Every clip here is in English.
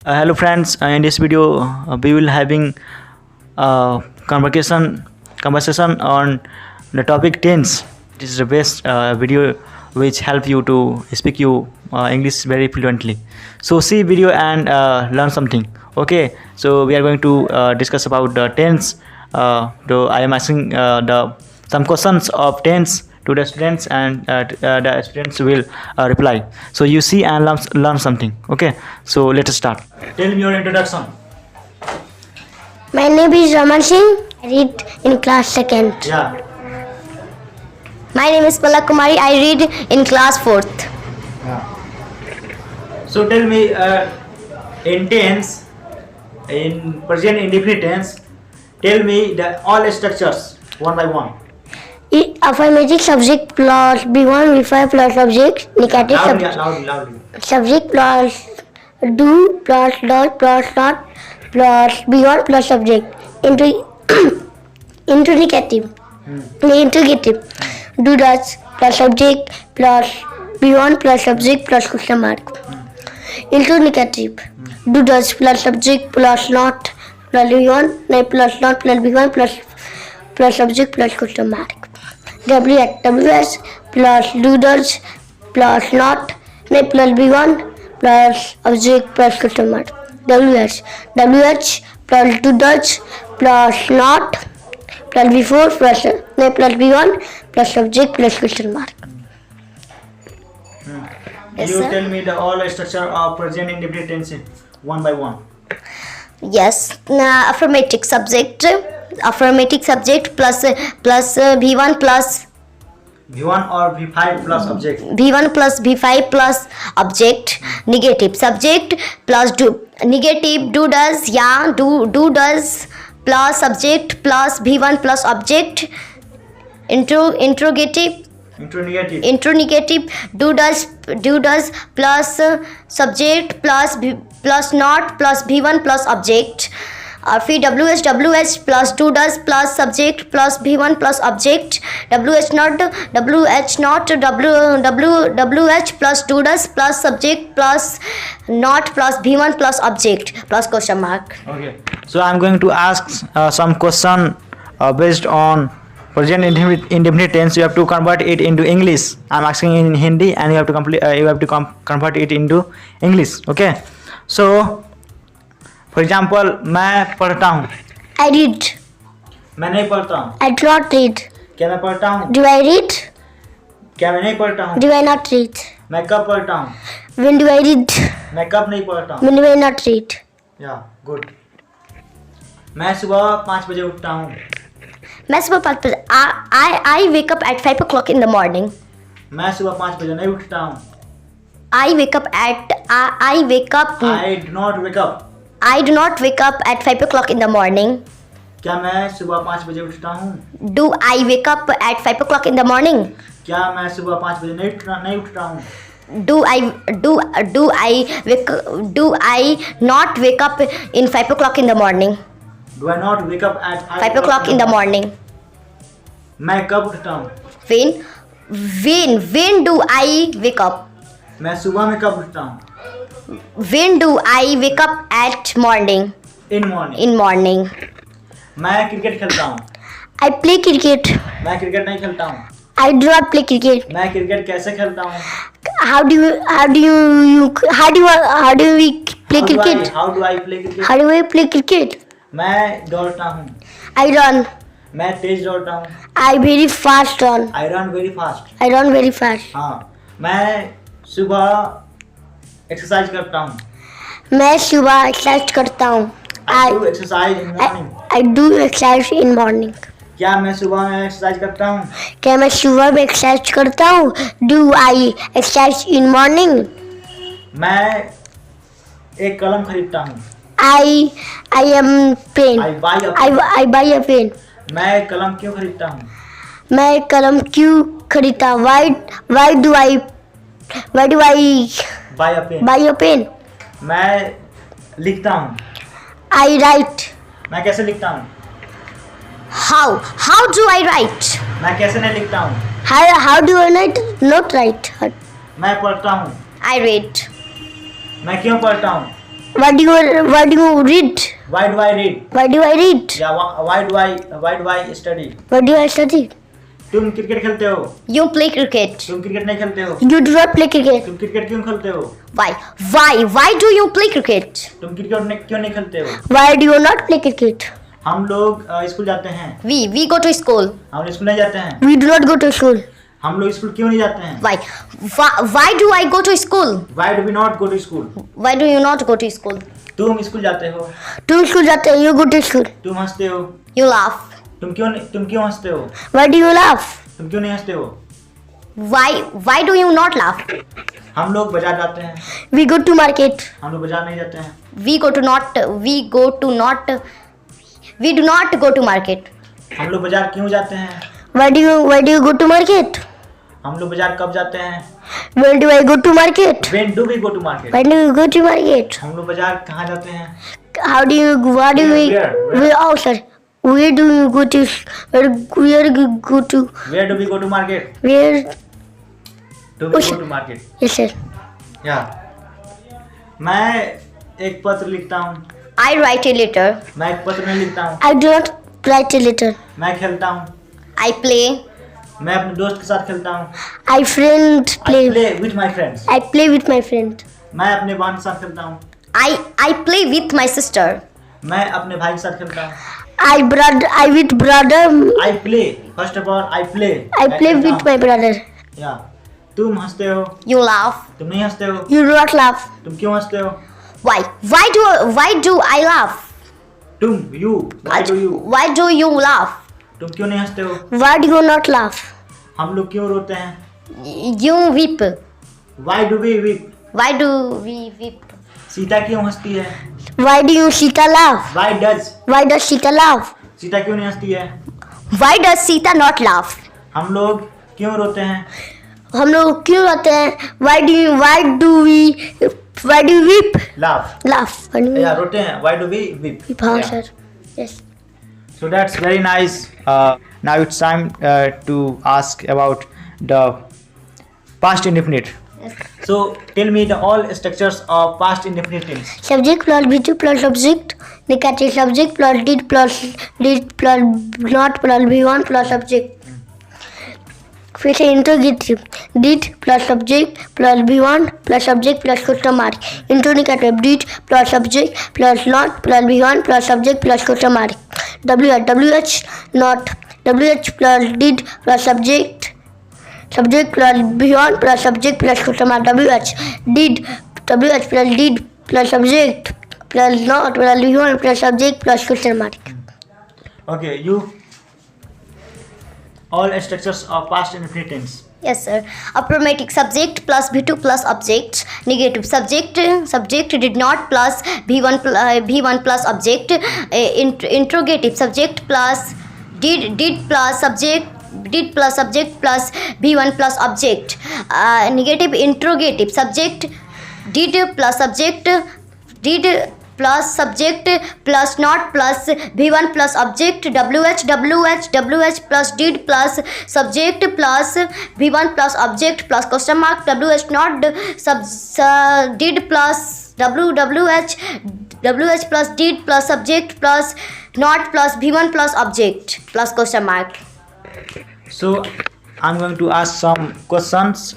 Hello friends, in this video we will having conversation on the topic tense. This is the best video which help you to speak you English very fluently. So see video and learn something. Okay, so we are going to discuss about the tense. Though I am asking the some questions of tense to the students, and the students will reply. So you see and learn something. Okay, so let us start. Tell me your introduction. My name is Raman Singh. I read in class second. Yeah. My name is Palak Kumari. I read in class fourth. So tell me, in tense, in present indefinite tense, tell me the all structures one by one. Affirmative subject plus B1 B5 plus subject. Negative Loudly. subject plus do plus dot plus not plus B1 plus subject. Interrogative. Do does plus subject plus B1 plus subject plus question mark. Interrogative. Do does plus subject plus not plus B1 plus not plus B1 plus subject plus question mark. WS plus doodles plus not plus B1 plus object plus question mark. WH plus doodles plus not plus B4 plus B1 plus subject plus question mark. Yes, You sir. tell me the all structure of present indefinite tense one by one. Yes, affirmative subject plus B1 plus V1 or V5 plus object. B1 plus B5 plus object. Negative subject plus negative do does does plus subject plus B1 plus object. Interrogative do does plus subject plus not plus B1 plus object. WH plus do does plus subject plus B1 plus object. WH not WH plus do does plus subject plus not plus B1 plus object plus question mark. Okay. So I'm going to ask some question based on present indefinite tense. You have to convert it into English. I'm asking in Hindi, and you have to convert it into English. Okay. So, for example, मैं पढ़ता हूँ. I read. मैं नहीं पढ़ता हूँ. I do not read. क्या मैं पढ़ता हूँ? Do I read? क्या मैं नहीं पढ़ता हूँ? Do I not read? मैं कब पढ़ता हूँ? When do I read? मैं कब नहीं पढ़ता हूँ? When do I not read? या गुड. मैं सुबह 5 बजे उठता हूँ. मैं सुबह 5 बजे I wake up at 5 o'clock in the morning. मैं सुबह 5 बजे नहीं उठता हूँ. I wake up at I do not wake up at 5 o'clock in the morning. क्या मैं सुबह 5 बजे उठता हूँ? Do I wake up at 5 o'clock in the morning? क्या मैं सुबह 5 बजे नहीं उठता हूँ? Do I not wake up in 5 o'clock in the morning? Do I not wake up at 5 o'clock in the morning. मैं कब उठता हूँ? When do I wake up? मैं सुबह में कब उठता हूँ? When do I wake up at morning? In morning. In morning. मैं क्रिकेट खेलता हूँ. I play cricket. मैं क्रिकेट नहीं खेलता हूँ. I do not play cricket. मैं क्रिकेट कैसे खेलता हूँ? How do we play cricket? How do I play cricket? How do we play cricket? मैं दौड़ता हूँ. I run. मैं तेज दौड़ता हूँ. I very fast run. I run very fast. I run very fast. हाँ. मैं सुबह एक्सरसाइज करता हूँ. मैं सुबह एक्सरसाइज करता हूँ. I do exercise in morning. I do exercise in morning. क्या मैं सुबह में एक्सरसाइज करता हूँ? क्या मैं सुबह में एक्सरसाइज करता हूँ? Do I exercise in morning? मैं एक कलम खरीदता हूँ. I am pen. I buy a pen. I buy a pen. मैं एक कलम क्यों खरीदता हूँ? मैं कलम क्यों खरीदता? Why do I Buy a pen. buy a pen? मैं लिखता हूँ. I write. मैं कैसे लिखता हूँ? How do I write? मैं कैसे नहीं लिखता हूँ? How do I not write? मैं पढ़ता हूँ. I read. मैं क्यों पढ़ता हूँ? Why do you read? Why do I read? Why do I read? Yeah, why do I study? Why do I study? तुम क्रिकेट खेलते हो? You play cricket. तुम क्रिकेट नहीं खेलते हो? You do not play cricket. तुम cricket क्यों खेलते हो? Why? Why do you play cricket? तुम क्रिकेट क्यों नहीं खेलते हो? Why do you not play cricket? हम लोग स्कूल जाते हैं। We go to school. हम लोग स्कूल नहीं जाते हैं। We do not go to school. हम लोग स्कूल क्यों नहीं जाते हैं? Why do I go to school? Why do we not go to school? Why do you not go to school? तुम स्कूल जाते हो। तुम स्कूल जाते हो, you go to school. तुम हंसते हो। You laugh. तुम क्यों हंसते हो? Why do you laugh? तुम क्यों नहीं हंसते हो? Why do you not laugh? हम लोग बाजार जाते हैं। We go to market. हम लोग बाजार नहीं जाते हैं। We do not go to market. हम लोग बाजार क्यों जाते हैं? Why do you go to market? हम लोग बाजार कब जाते हैं? When do I go to market? When do we go to market? When do you go to market? हम लोग बाजार कहाँ जाते हैं? How do you go? What do we? Where? Oh, sir. Where do you go to? Where do you go to? Where do we go to market? Where? Do we go to market? Yes, sir. Yeah. मैं एक पत्र लिखता हूँ। I write a letter. मैं एक पत्र नहीं लिखता हूँ। I do not write a letter. मैं खेलता हूँ। I play. मैं अपने दोस्त के साथ खेलता हूँ। I I play with my friends. I play with my friend. मैं अपने बहन के साथ खेलता हूँ। I play with my sister. मैं अपने भाई के साथ खेलता हूँ। I with brother. I play. First of all, I play. I play with my brother. Yeah. तुम हंसते हो। You laugh. तुम नहीं हंसते हो। You do not laugh. तुम क्यों हंसते हो? Why do I laugh? तुम you. Why do you? Why do you laugh? तुम क्यों नहीं हंसते हो? Why do you not laugh? हम लोग क्यों रोते हैं? You weep. Why do we weep? Why do we weep? Sita क्यों हंसती है? Why do you Sita laugh? Why does Sita laugh? Sita क्यों नहीं हंसती है? Why does Sita not laugh? हम लोग क्यों रोते हैं? हम लोग क्यों रोते हैं? Why do you weep? Laugh. Laugh. Why do you Yeah, रोते हैं. Why do we weep? weep? हाँ, Yeah. sir. Yes. So that's very nice. Now it's time to ask about the past indefinite. So tell me the all structures of past indefinite tense. Subject plus V2 plus object. Negative subject plus did plus not plus V1 plus subject. फिर से interrogative did plus subject plus V1 plus subject plus question mark interrogative did plus subject plus not plus V1 plus subject plus question mark WH not WH plus did plus subject plus V1 plus subject plus question mark WH plus did plus subject plus not plus V1 plus subject plus question mark. Okay, you. All structures of past indefinite tense. Yes, sir. Affirmative subject plus V2 plus object. Negative subject did not plus V1 plus object. Interrogative subject plus did plus subject plus V1 plus object. Negative interrogative subject did plus subject plus not plus V1 plus object WH plus did plus subject plus V1 plus object plus question mark WH not did plus WH plus did plus subject plus not plus V1 plus object plus question mark. So I'm going to ask some questions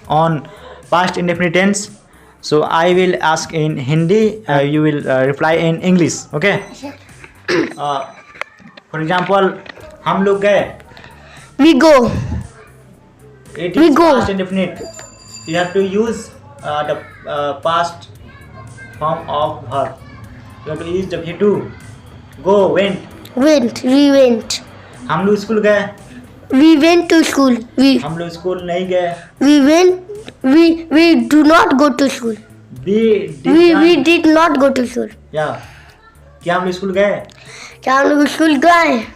on past indefinite tense. So I will ask in Hindi, you will reply in English, okay? For example, हम लोग गए. We go. It We is go. past indefinite. You have to use the past form of verb. You have to use W2. Go, went. We went. हम लोग school गए. We went to school. हम लोग school नहीं गए. We went. We do not go to school. We did not go to school. Yeah. क्या हम लोग स्कूल गए? क्या हम लोग स्कूल गए?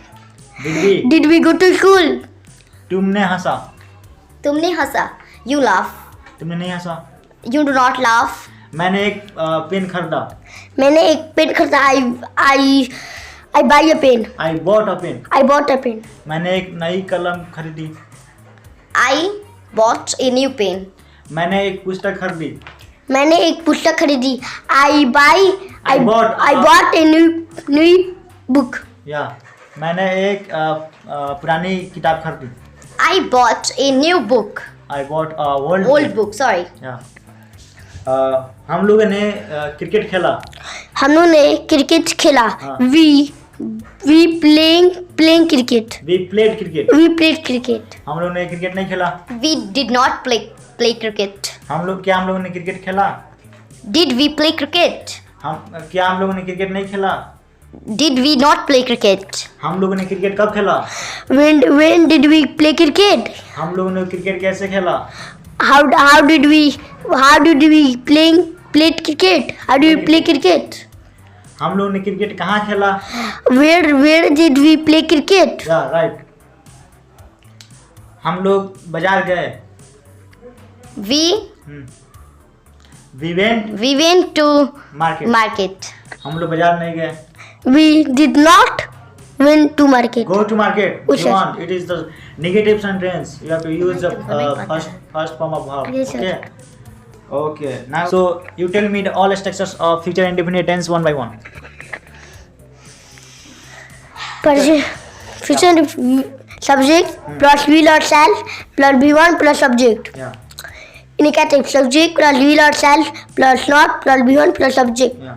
Did we go to school? तुमने हंसा. तुमने हंसा. You laugh. तुमने नहीं हंसा. You do not laugh. मैंने एक पेन खरीदा. मैंने एक पेन खरीदा. I buy a pen. I bought a pen. I bought a pen. मैंने एक नई कलम खरीदी. I bought a new pen. मैंने एक पुस्तक खरीदी. मैंने एक पुस्तक खरीदी. I bought- bought a new book. या मैंने एक पुरानी किताब खरीदी. I bought a new book. I bought old Old book, sorry. या हम लोगों ने क्रिकेट खेला. हम लोगों ने क्रिकेट खेला. हाँ. We playing cricket. We played cricket. We played cricket. हम लोगों ने क्रिकेट नहीं खेला. We did not play cricket. हम लोगों ने क्रिकेट खेला. Did we play cricket? हम लोगों ने क्रिकेट नहीं खेला. Did we not play cricket? हम लोगों ने क्रिकेट कब खेला. When did we play cricket? हम लोगों ने क्रिकेट कैसे खेला. How did we play cricket? How do we play cricket? हम लोगों ने क्रिकेट कहाँ खेला. Where did we play cricket? या राइट. हम लोग बाजार गए. We went to market. market. हम लोग बाजार नहीं गए. We did not went to market. Go to market. Yes, You sir. want. It is the negative sentence. You have to use the first form of verb. Yes, sir. Okay. Now, so you tell me the all structures of future indefinite tense one by one. Future subject plus will or shall plus be1 plus subject. Yeah. Indicative subject plus will or shall plus not plus be1 plus subject. Yeah.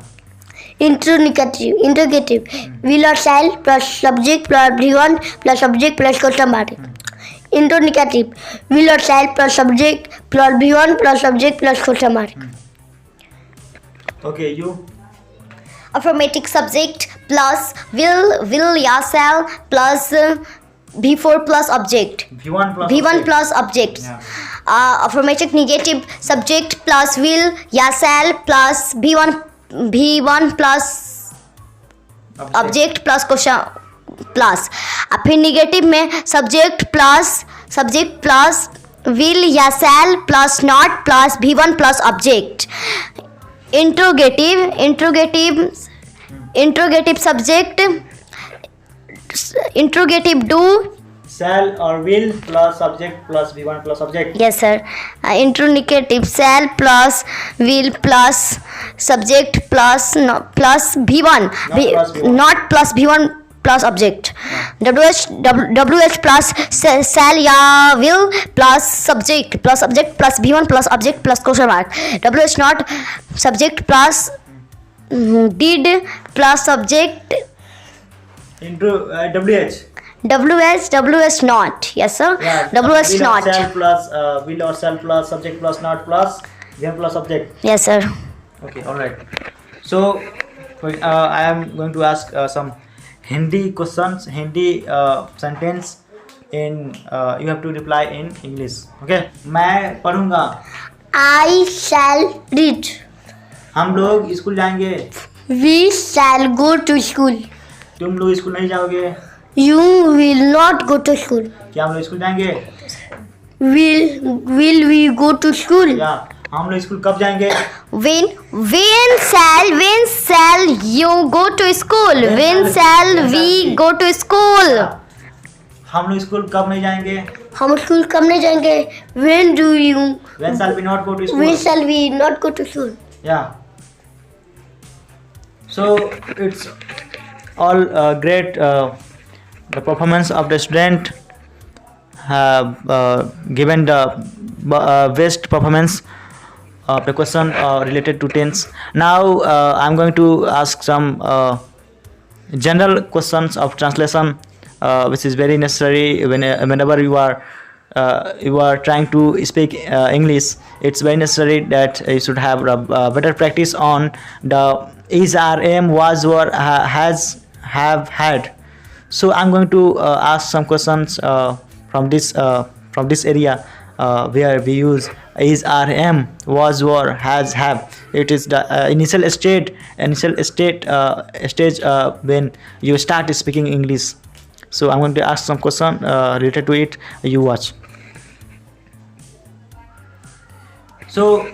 Interrogative will or shall plus subject plus be1 plus subject plus question mark. Interrogative will or shall plus subject plus be1 plus subject plus question mark. Okay. You. Affirmative subject plus will ya shall plus B4 plus object. V1 plus. V1 plus object. Yeah. Affirmative negative subject plus will ya shall plus V1 plus object plus question plus. फिर negative में subject plus will या शैल plus not plus V1 plus object. Interrogative subject interrogative do Shall or will plus subject plus V1 plus subject. yes sir. Interrogative shall plus will plus subject plus V1 not plus V1 plus object. WH plus shall ya will plus subject plus V1 plus object plus question mark. WH not subject plus did plus subject. Into WH. WH not yes sir. Yeah. WH will not Or shall plus will or shall plus subject plus not plus V1 plus subject. yes sir. Okay. All right. So I am going to ask some Hindi questions, Hindi sentence in you have to reply in English. Okay. मैं पढ़ूंगा. I shall read. हम लोग school जाएंगे. We shall go to school. तुम लोग school नहीं जाओगे. You will not go to school. क्या हम लोग स्कूल जाएंगे. Will we go to school? या हम लोग स्कूल कब जाएंगे. When shall you go to school? When shall we go to school? हम लोग स्कूल कब नहीं जाएंगे. हम स्कूल कब नहीं जाएंगे? When shall we not go to school. when shall we not go to school? Yeah. So it's all great. The performance of the student have given the best performance of the question related to tense. Now I'm going to ask some general questions of translation, which is very necessary whenever you are trying to speak English. It's very necessary that you should have better practice on the is, are, am, was, were, has, have, had. So I'm going to ask some questions from this area where we use is, are, am, was, were, has, have. It is the initial stage when you start speaking English. So I'm going to ask some question related to it. You watch. So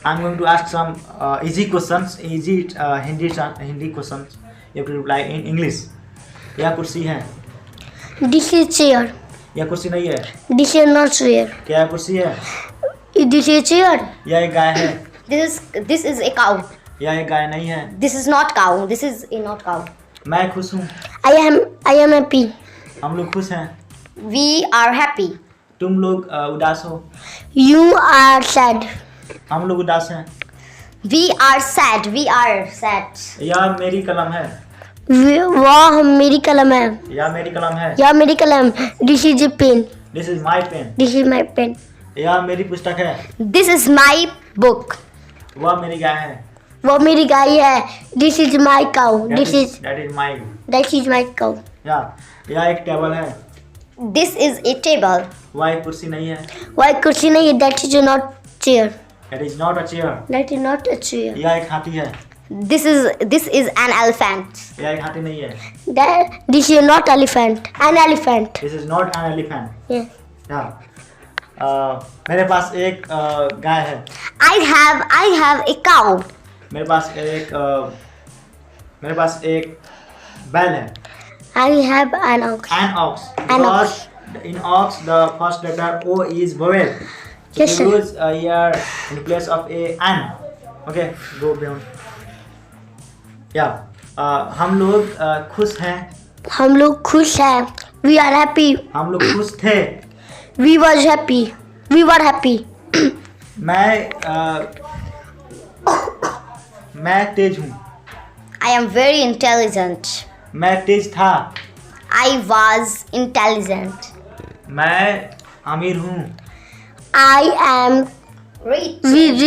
I'm going to ask some easy questions, Hindi questions. You have to reply in English. यह कुर्सी है. This is chair. यह कुर्सी नहीं है. This is not chair. क्या यह कुर्सी है. This is chair. यह एक गाय है. This is a cow. यह एक गाय नहीं है। This is not cow. This is a not cow. मैं खुश हूँ। I am happy. हम लोग खुश हैं। We are happy. तुम लोग उदास हो। You are sad. हम लोग उदास हैं। We are sad. We are sad. यह मेरी कलम है। वह मेरी कलम है। यह मेरी कलम है। यह मेरी कलम। This is a pen. This is my pen. This is my pen. यह मेरी पुस्तक है। This is my book. वह मेरी गाय है। वह मेरी गाय है। This is my cow. That is my cow. यह एक टेबल है। This is a table. वह एक कुर्सी नहीं है। वह कुर्सी नहीं है। That is not chair. That is not a chair। That is not a chair. यह एक हाथी है। This is an elephant. यह एक हाथी नहीं है। This is not elephant. An elephant. This is not an elephant. Yeah. मेरे पास एक गाय है। I have a cow. मेरे पास एक बैल है। I have an ox. An ox. An ox. Because in ox the first letter O is vowel. So Yes, we sir. use here in place of a an. Okay, go beyond. हम लोग खुश हैं। हम लोग खुश हैं। We are happy. हम लोग खुश थे। We was happy. We were happy. मैं तेज हूँ। I am very intelligent. मैं तेज था। I was intelligent. मैं अमीर हूँ। I am Rich. rich.